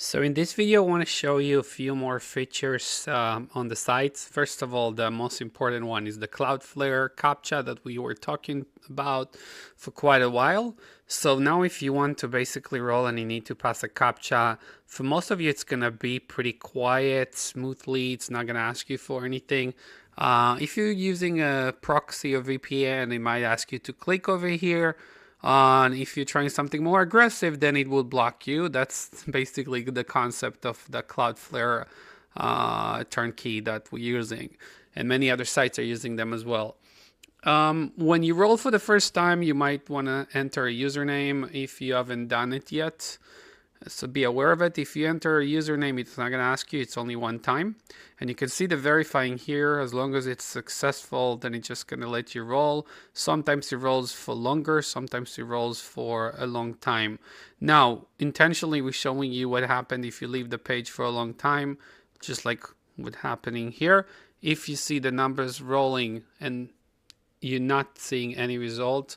So in this video, I want to show you a few more features on the site. First of all, the most important one is the Cloudflare Captcha that we were talking about for quite a while. So now if you want to basically roll and you need to pass a Captcha, for most of you it's going to be pretty quiet, smoothly. It's not going to ask you for anything. If you're using a proxy or VPN, it might ask you to click over here. If you're trying something more aggressive, then it will block you. That's basically the concept of the Cloudflare turnkey that we're using. And many other sites are using them as well. When you roll for the first time, you might want to enter a username if you haven't done it yet. So be aware of it. If you enter a username, it's not going to ask you. It's only one time. And you can see the verifying here. As long as it's successful, then it's just going to let you roll. Sometimes it rolls for longer. Sometimes it rolls for a long time. Now, intentionally, we're showing you what happened if you leave the page for a long time, just like what's happening here. If you see the numbers rolling and you're not seeing any result,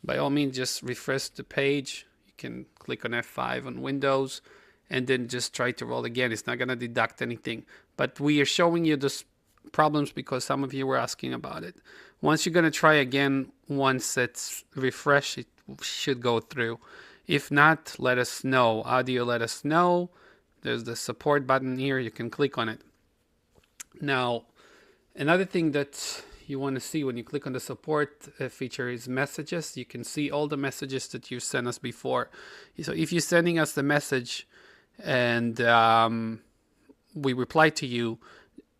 by all means, just refresh the page. Can click on F5 on Windows and then just try to roll again. It's not going to deduct anything, but we are showing you this problems because some of you were asking about it. Once you're going to try again, once it's refreshed, it should go through. If not, let us know. How do you let us know? There's the support button here. You can click on it. Now, another thing that you want to see when you click on the support feature is messages. You can see all the messages that you sent us before. So if you're sending us the message and we reply to you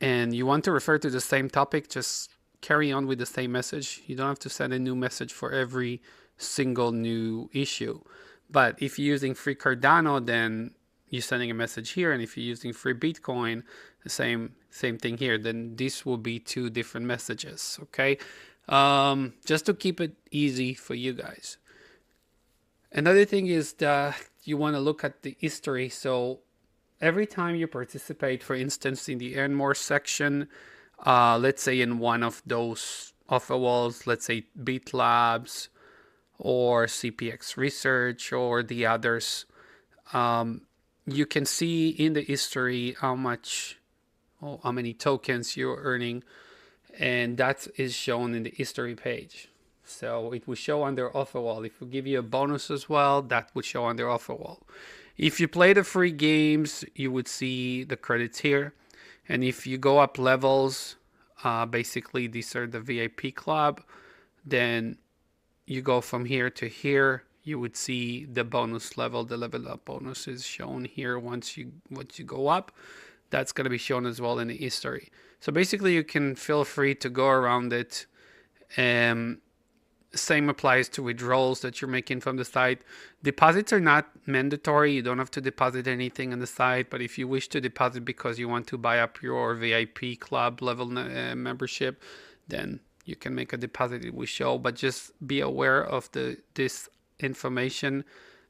and you want to refer to the same topic, just carry on with the same message. You don't have to send a new message for every single new issue. But if you're using FreeCardano, then you're sending a message here, and if you're using FreeBitcoin, the same thing here, then this will be two different messages. Okay, just to keep it easy for you guys. Another thing is that you want to look at the history. So every time you participate, for instance, in the earn more section, let's say in one of those offer walls, let's say Bitlabs or CPX Research or the others, you can see in the history how many tokens you're earning, and that is shown in the history page. So it will show on their offer wall. If we give you a bonus as well, that would show on their offer wall. If you play the free games, you would see the credits here. And if you go up levels, basically these are the VIP club, then you go from here to here, you would see the bonus level. The level up bonus is shown here once you go up. That's going to be shown as well in the history. So basically you can feel free to go around it. Same applies to withdrawals that you're making from the site. Deposits are not mandatory. You don't have to deposit anything on the site, but if you wish to deposit because you want to buy up your VIP club level membership, then you can make a deposit. It will show, but just be aware of this information.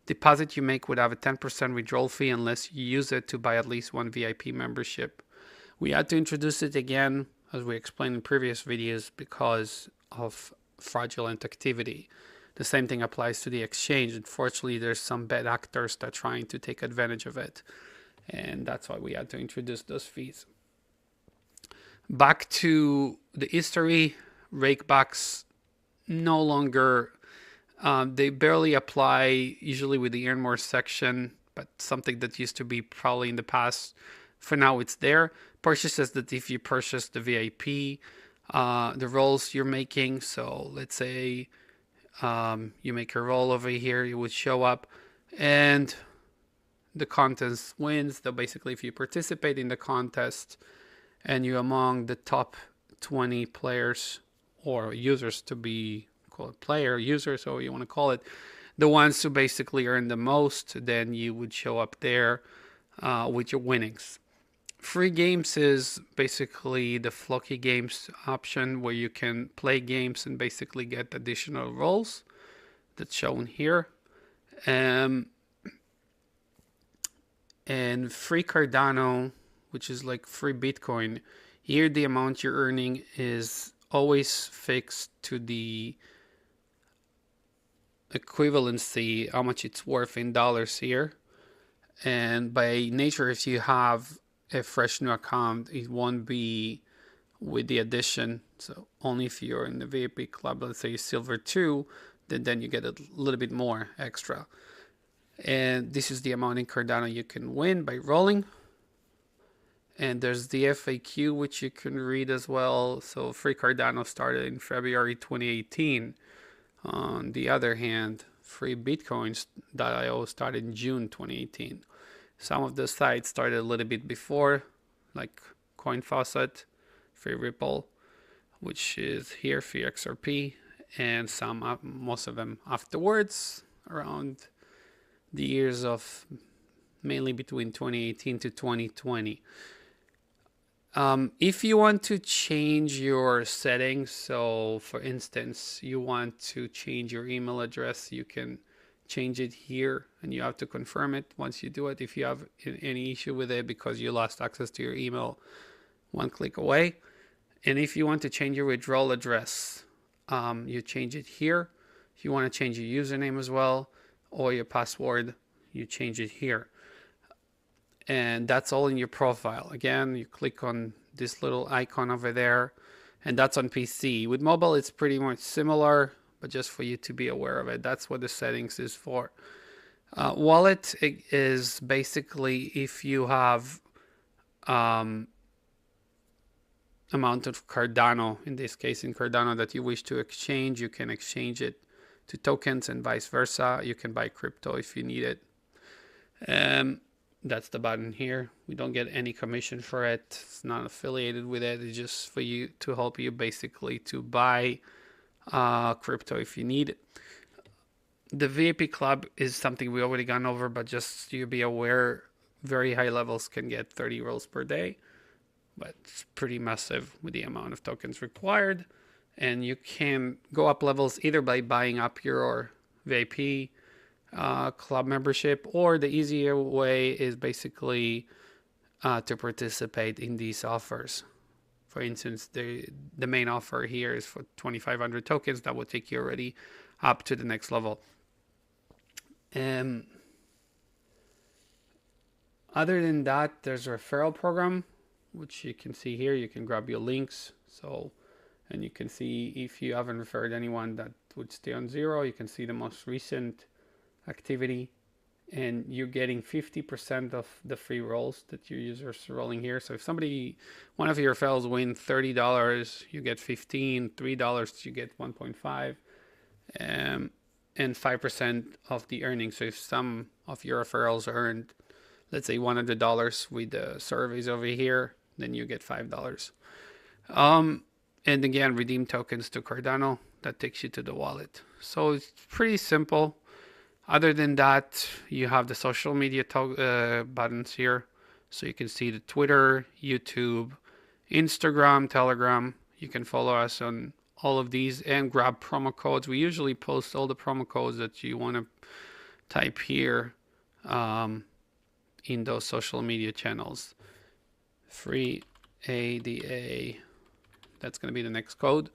Deposit you make would have a 10% withdrawal fee unless you use it to buy at least one VIP membership. We had to introduce it again, as we explained in previous videos, because of fraudulent activity. The same thing applies to the exchange. Unfortunately, there's some bad actors that are trying to take advantage of it, and that's why we had to introduce those fees. Back to the history, rakebacks no longer, they barely apply usually with the earn more section, but something that used to be probably in the past. For now, it's there. Purchases that if you purchase the VIP, the rolls you're making. So let's say you make a roll over here, it would show up, and the contest wins. So basically, if you participate in the contest and you're among the top 20 players or users, to be called player users, or you want to call it, the ones who basically earn the most, then you would show up there with your winnings. Free games is basically the Flocky Games option where you can play games and basically get additional rolls. That's shown here. And FreeCardano, which is like free Bitcoin, here the amount you're earning is always fixed to the equivalency, how much it's worth in dollars here. And by nature, if you have a fresh new account, it won't be with the addition. So only if you're in the VIP club, let's say Silver 2, then you get a little bit more extra. And this is the amount in Cardano you can win by rolling. And there's the FAQ, which you can read as well. So FreeCardano started in February 2018. On the other hand, FreeBitcoins.io started in June 2018. Some of the sites started a little bit before, like CoinFaucet, FreeRipple, which is here, FreeXRP, and some, most of them afterwards, around the years of mainly between 2018 to 2020. If you want to change your settings, so for instance, you want to change your email address, you can change it here and you have to confirm it once you do it. If you have any issue with it because you lost access to your email, one click away. And if you want to change your withdrawal address, you change it here. If you want to change your username as well or your password, you change it here. And that's all in your profile. Again, you click on this little icon over there, and that's on PC. With mobile, it's pretty much similar, but just for you to be aware of it. That's what the settings is for. Wallet is basically if you have amount of Cardano, in this case in Cardano, that you wish to exchange, you can exchange it to tokens and vice versa. You can buy crypto if you need it. That's the button here. We don't get any commission for it. It's not affiliated with it. It's just for you to help you basically to buy crypto if you need it. The VIP club is something we already gone over, but just you be aware, very high levels can get 30 rolls per day, but it's pretty massive with the amount of tokens required. And you can go up levels either by buying up your VIP club membership, or the easier way is basically to participate in these offers. For instance, the main offer here is for 2,500 tokens. That will take you already up to the next level. Other than that, there's a referral program, which you can see here. You can grab your links. And you can see if you haven't referred anyone that would stay on zero. You can see the most recent activity, and you're getting 50% of the free rolls that your users are rolling here. So if one of your referrals win $30, you get 15, $3 you get 1.5, and 5% of the earnings. So if some of your referrals earned, let's say $100 with the surveys over here, then you get $5. And again, redeem tokens to Cardano. That takes you to the wallet. So it's pretty simple. Other than that, you have the social media buttons here. So you can see the Twitter, YouTube, Instagram, Telegram. You can follow us on all of these and grab promo codes. We usually post all the promo codes that you want to type here in those social media channels. Free ADA. That's going to be the next code.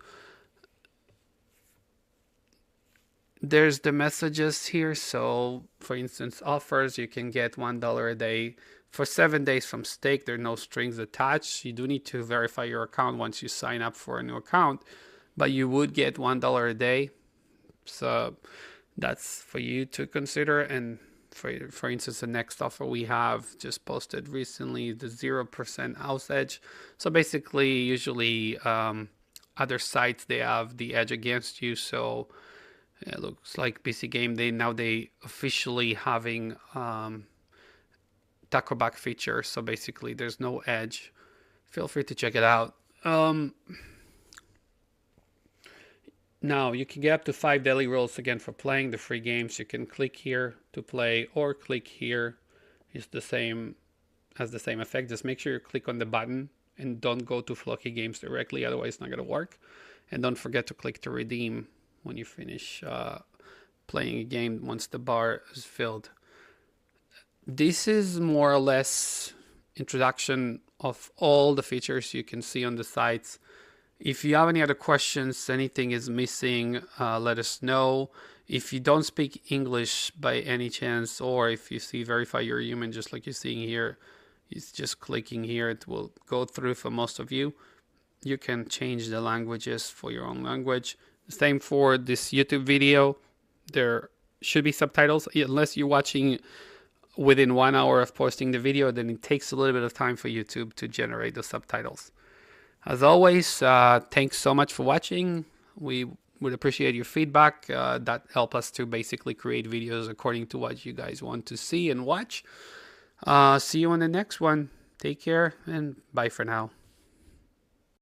There's the messages here. So for instance, offers, you can get $1 a day for 7 days from stake. There are no strings attached. You do need to verify your account once you sign up for a new account, but you would get $1 a day. So that's for you to consider. And for instance, the next offer we have just posted recently, the 0% house edge. So basically, usually other sites, they have the edge against you. So it looks like PC Game, they officially having taco back feature. So basically there's no edge. Feel free to check it out. Now you can get up to 5 daily rolls again for playing the free games. You can click here to play or click here. It's the same effect. Just make sure you click on the button and don't go to Flocky Games directly, otherwise it's not going to work. And don't forget to click to redeem when you finish playing a game once the bar is filled. This is more or less introduction of all the features you can see on the sites. If you have any other questions, anything is missing, let us know. If you don't speak English by any chance, or if you see verify you're human, just like you're seeing here, it's just clicking here, it will go through for most of you. You can change the languages for your own language. Same for this YouTube video. There should be subtitles, unless you're watching within 1 hour of posting the video, then it takes a little bit of time for YouTube to generate the subtitles. As always, thanks so much for watching. We would appreciate your feedback. That helps us to basically create videos according to what you guys want to see and watch. See you on the next one. Take care and bye for now.